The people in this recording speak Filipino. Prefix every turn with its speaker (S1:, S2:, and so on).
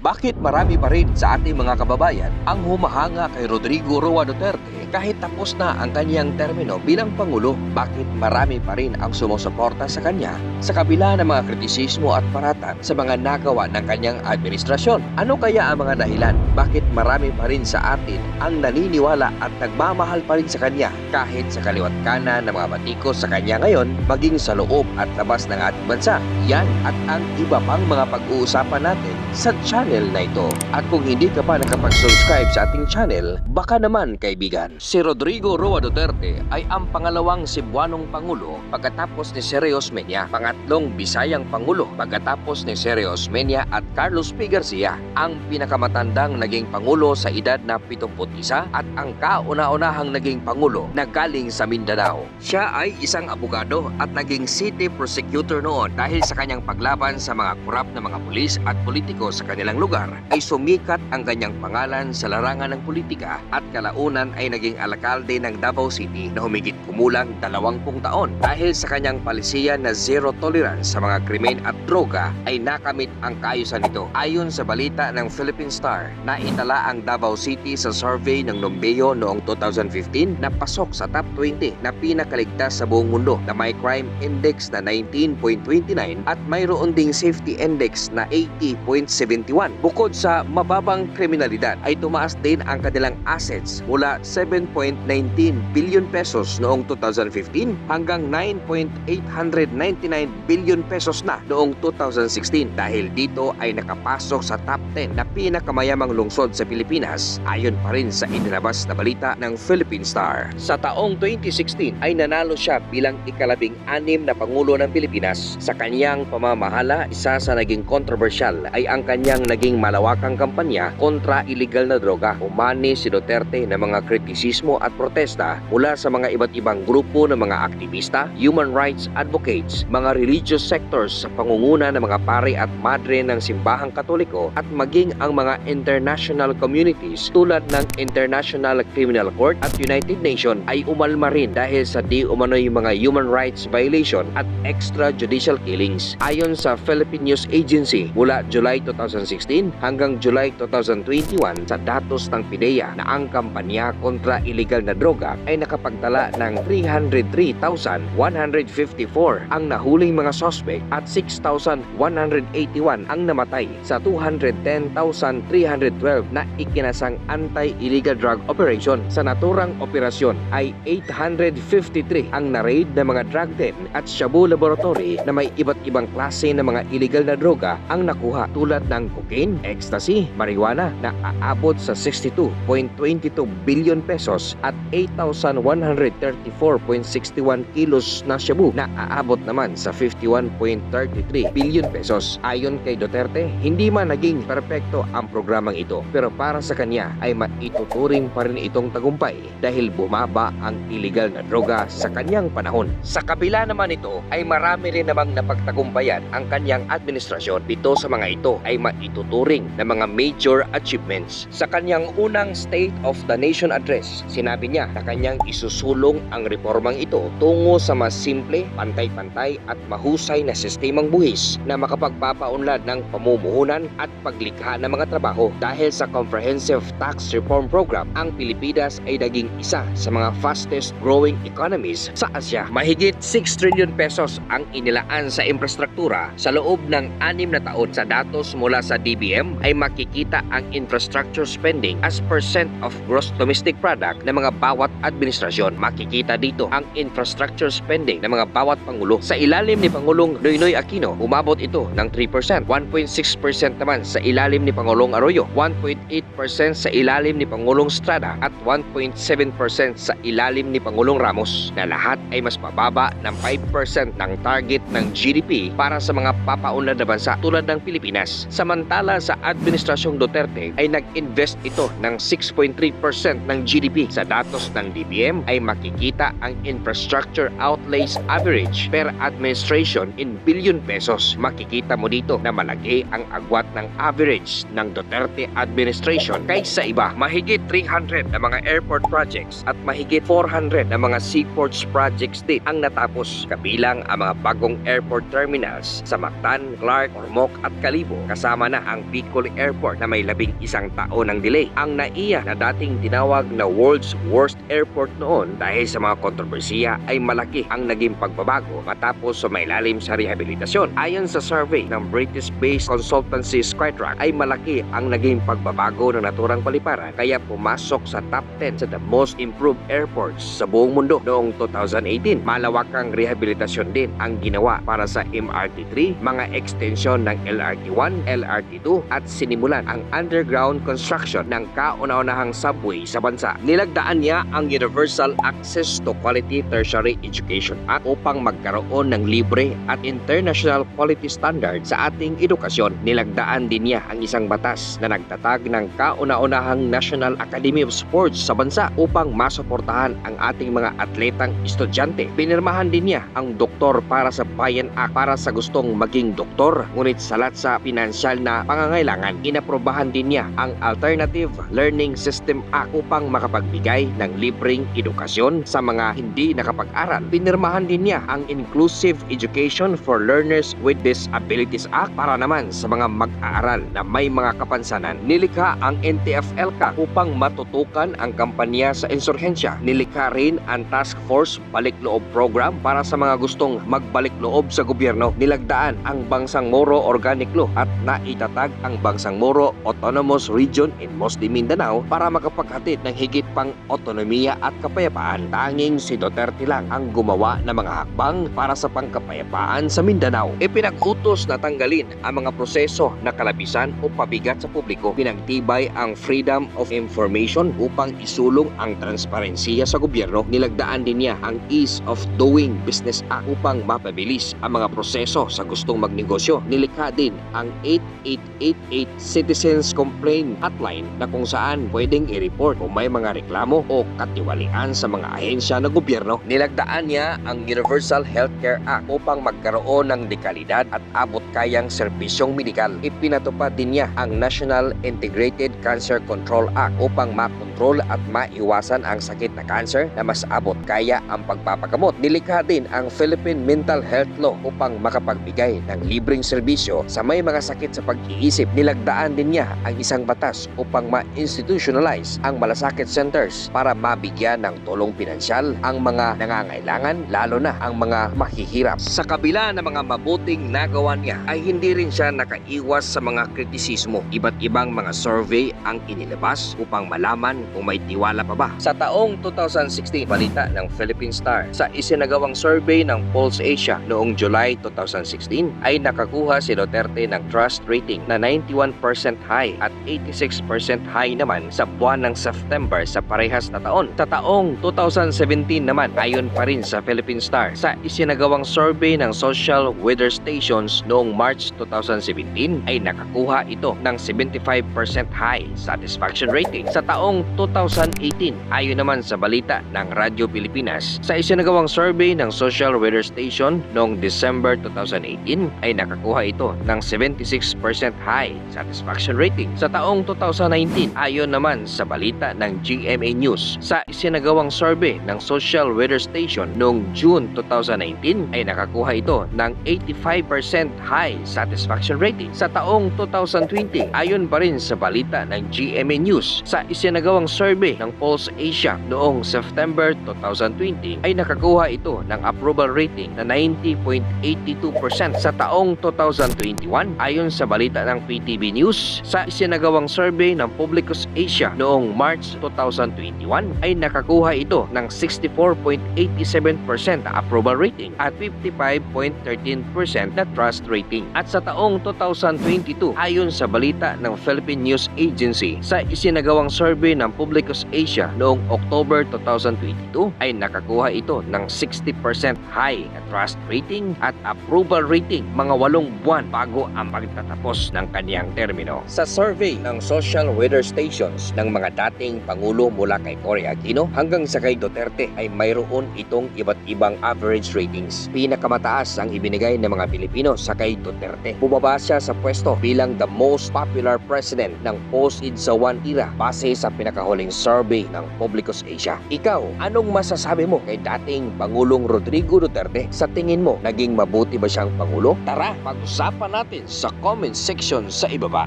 S1: Bakit marami pa rin sa ating mga kababayan ang humahanga kay Rodrigo Roa Duterte kahit tapos na ang kanyang termino bilang Pangulo? Bakit marami pa rin ang sumusuporta sa kanya sa kabila ng mga kritisismo at paratan sa mga nagawa ng kanyang administrasyon? Ano kaya ang mga dahilan? Bakit marami pa rin sa atin ang naniniwala at nagmamahal pa rin sa kanya kahit sa kaliwat kanan ng mga batikos sa kanya ngayon, maging sa loob at labas ng ating bansa? Yan at ang iba pang mga pag-uusapan natin sa channel na ito. At kung hindi ka pa nakapag-subscribe sa ating channel, baka naman kaibigan. Si Rodrigo Roa Duterte ay ang pangalawang Cebuanong Pangulo pagkatapos ni Sergio Osmeña, pangatlong Bisayang Pangulo pagkatapos ni Sergio Osmeña at Carlos P. Garcia, ang pinakamatandang naging Pangulo sa edad na 71 at ang kauna-unahang naging Pangulo na galing sa Mindanao. Siya ay isang abogado at naging city prosecutor noon dahil sa kanyang paglaban sa mga korap na mga pulis at politiko sa kanilang lugar ay sumikat ang kanyang pangalan sa larangan ng politika at kalaunan ay naging alkalde ng Davao City na humigit kumulang 20 taon. Dahil sa kanyang palisiyan na zero tolerance sa mga krimen at droga ay nakamit ang kaayusan nito. Ayon sa balita ng Philippine Star, naitala ang Davao City sa survey ng Numbeo noong 2015 na pasok sa top 20 na pinakaligtas sa buong mundo na may crime index na 19.29 at mayroon ding safety index na 80.71. Bukod sa mababang kriminalidad ay tumaas din ang kanilang assets mula 7.19 billion pesos noong 2015 hanggang 9.899 billion pesos na noong 2016. Dahil dito ay nakapasok sa top 10 na pinakamayamang lungsod sa Pilipinas ayon pa rin sa inilabas na balita ng Philippine Star. Sa taong 2016 ay nanalo siya bilang ika-16 na Pangulo ng Pilipinas. Sa kanyang pamamahala, isa sa naging kontrobersyal ay ang kanyang naging malawakang kampanya kontra illegal na droga. Umani si Duterte ng mga kritisismo at protesta mula sa mga iba't ibang grupo ng mga aktivista, human rights advocates, mga religious sectors sa pangunguna ng mga pare at madre ng simbahang Katoliko at maging ang mga international communities tulad ng International Criminal Court at United Nations ay umalma rin dahil sa di umano'y mga human rights violation at extrajudicial killings. Ayon sa Philippine News Agency, mula July 2016 hanggang July 2021 sa datos ng PIDEA na ang kampanya kontra illegal na droga ay nakapagtala ng 303,154 ang nahuling mga suspect at 6,181 ang namatay sa 210,312 na ikinasang anti-illegal drug operation. Sa naturang operasyon ay 853 ang na-raid na mga drug den at shabu laboratory na may iba't ibang klase ng mga illegal na droga ang nakuha tulad ng cocaine, ecstasy, marijuana na aabot sa 62.22 billion pesos at 8,134.61 kilos na shabu na aabot naman sa 51.33 billion pesos. Ayon kay Duterte, hindi man naging perpekto ang programang ito pero para sa kanya ay maituturing pa rin itong tagumpay dahil bumaba ang illegal na droga sa kanyang panahon. Sa kabila naman ito ay marami rin namang napagtagumpayan ang kanyang administrasyon. Dito sa mga ito ay maituturing na mga major achievements. Sa kanyang unang State of the Nation Address, sinabi niya na kanyang isusulong ang reformang ito tungo sa mas simple, pantay-pantay at mahusay na sistemang buhis na makapagpapaunlad ng pamumuhunan at paglikha ng mga trabaho. Dahil sa Comprehensive Tax Reform Program, ang Pilipinas ay naging isa sa mga fastest growing economies sa Asia. Mahigit 6 trillion pesos ang inilaan sa infrastruktura sa loob ng 6 na taon. Sa datos mula sa DBM ay makikita ang infrastructure spending as percent of gross domestic product ng mga bawat administrasyon. Makikita dito ang infrastructure spending ng mga bawat pangulo. Sa ilalim ni Pangulong Noynoy Aquino, umabot ito ng 3%, 1.6% naman sa ilalim ni Pangulong Arroyo, 1.8% sa ilalim ni Pangulong Estrada at 1.7% sa ilalim ni Pangulong Ramos, na lahat ay mas mababa ng 5% ng target ng GDP para sa mga papaunlad na bansa tulad ng Pilipinas. Samantala sa Administrasyong Duterte ay nag-invest ito ng 6.3% ng GDP. Sa datos ng DBM ay makikita ang infrastructure outlays average per administration in billion pesos. Makikita mo dito na malaki ang agwat ng average ng Duterte administration kaysa iba. Mahigit 300 na mga airport projects at mahigit 400 na mga seaports projects din ang natapos, kabilang ang mga bagong airport terminals sa Mactan, Clark, Ormoc at Kalibo, kasama na ang Bicol Airport na may 11 taon ng delay. Ang NAIA na dating tinawag na world's worst airport noon dahil sa mga kontrobersiya ay malaki ang naging pagbabago matapos sumailalim sa rehabilitasyon. Ayon sa survey ng British-based consultancy Skytrack ay malaki ang naging pagbabago ng naturang paliparan kaya pumasok sa top 10 sa the most improved airports sa buong mundo noong 2018. Malawakang rehabilitasyon din ang ginawa para sa MRT3, mga extension ng LRT1, LRT2 at sinimulan ang underground construction ng kauna-unahang subway sa bansa. Nilagdaan niya ang Universal Access to Quality Tertiary Education Act upang magkaroon ng libre at international quality standard sa ating edukasyon. Nilagdaan din niya ang isang batas na nagtatag ng kauna-unahang National Academy of Sports sa bansa upang masuportahan ang ating mga atletang estudyante. Pinirmahan din niya ang Doktor para sa Bayan Act para sa gustong maging doktor ngunit salat sa pinansyal na pangangailangan. Inaprobahan din niya ang Alternative Learning System Act upang makapagbigay ng libreng edukasyon sa mga hindi nakapag-aral. Pinirmahan din niya ang Inclusive Education for Learners with Disabilities Act para naman sa mga mag-aaral na may mga kapansanan. Nilikha ang NTF-ELCA upang matutukan ang kampanya sa insurhensya. Nilikha rin ang Task Force Balik Loob Program para sa mga gustong magbalik loob sa gobyerno. Nilagdaan ang Bangsamoro Organic Law at naitatag ang Bangsamoro Autonomous Region in Mostly Mindanao para makapaghatid ng higit pang otonomiya at kapayapaan. Tanging si Duterte lang ang gumawa ng mga hakbang para sa pangkapayapaan sa Mindanao. Ipinag-utos na tanggalin ang mga proseso na kalabisan o pabigat sa publiko. Pinagtibay ang freedom of information upang isulong ang transparensiya sa gobyerno. Nilagdaan din niya ang Ease of Doing Business Act upang mapabilis ang mga proseso sa gustong magnegosyo. Nilikha din ang 8888 Citizens Complaint Hotline na kung saan pwedeng i-report kung may mga reklamo o katiwalian sa mga ahensya ng gobyerno. Nilagdaan niya ang Universal Healthcare Act upang magkaroon ng dekalidad at abot kayang serbisyong medikal. Ipinatupad din niya ang National Integrated Cancer Control Act upang makontrol at maiwasan ang sakit na cancer na mas abot kaya ang pagpapagamot. Nilikha din ang Philippine Mental Health Law upang makapagbigay ng libreng serbisyo sa may mga sakit sa pag-iisip. Nilagdaan din niya ang isang batas upang ma-institutionalize ang malasakit centers para mabigyan ng tulong pinansyal ang mga nangangailangan, lalo na ang mga mahihirap. Sa kabila ng mga mabuting nagawa niya ay hindi rin siya nakaiwas sa mga kritisismo. Iba't ibang mga survey ang inilabas upang malaman kung may tiwala pa ba. Sa taong 2016, balita ng Philippine Star, sa isinagawang survey ng Pulse Asia noong July 2016 ay nakakuha si Duterte ng trust rating na 91% high at 86% high naman sa buwan ng September sa parehas na taon. Sa taong 2017 naman, ayon pa rin sa Philippine Star, sa isinagawang survey ng social weather stations noong March 2017 ay nakakuha ito ng 75% high satisfaction rating. Sa taong 2018, ayon naman sa balita ng Radyo Pilipinas, sa isinagawang survey ng social weather station noong December 2018 ay nakakuha ito ng 76% high satisfaction rating. Sa taong 2019, ayon naman sa balita ng GMA News, sa isinagawang survey ng social weather station noong June 2019 ay nakakuha ito ng 85% high satisfaction rating. Sa taong 2020, ayon pa rin sa balita ng GMA News, sa isinagawang survey ng Pulse Asia noong September 2020 ay nakakuha ito ng approval rating na 90.82%. Sa taong 2021, ayon sa balita ng PTV News, sa isinagawang survey ng Publicus Asia noong March 2021 ay nakakuha ito ng 64.87% na approval rating at 55.13% na trust rating. At sa taong 2022, ayon sa balita ng Philippine News Agency, sa isinagawang survey ng Publicus Asia noong October 2022 ay nakakuha ito ng 60% high na trust rating at approval rating mga 8 buwan bago ang pagtatapos ng kaniyang termino. Sa survey ng social weather stations ng mga dating Pangulo mula kay Cory Aquino hanggang sa kay Duterte ay mayroon itong iba't ibang average ratings. Pinakamataas ang ibinigay ng mga Pilipino sa kay Duterte. Bumaba siya sa pwesto bilang the most popular president ng post-Idsawan era base sa pinakahuling survey ng Publicus Asia. Ikaw, anong masasabi mo kay dating Pangulong Rodrigo Duterte? Sa tingin mo, naging mabuti ba siyang Pangulo? Tara, pag-usapan natin sa comment section sa ibaba.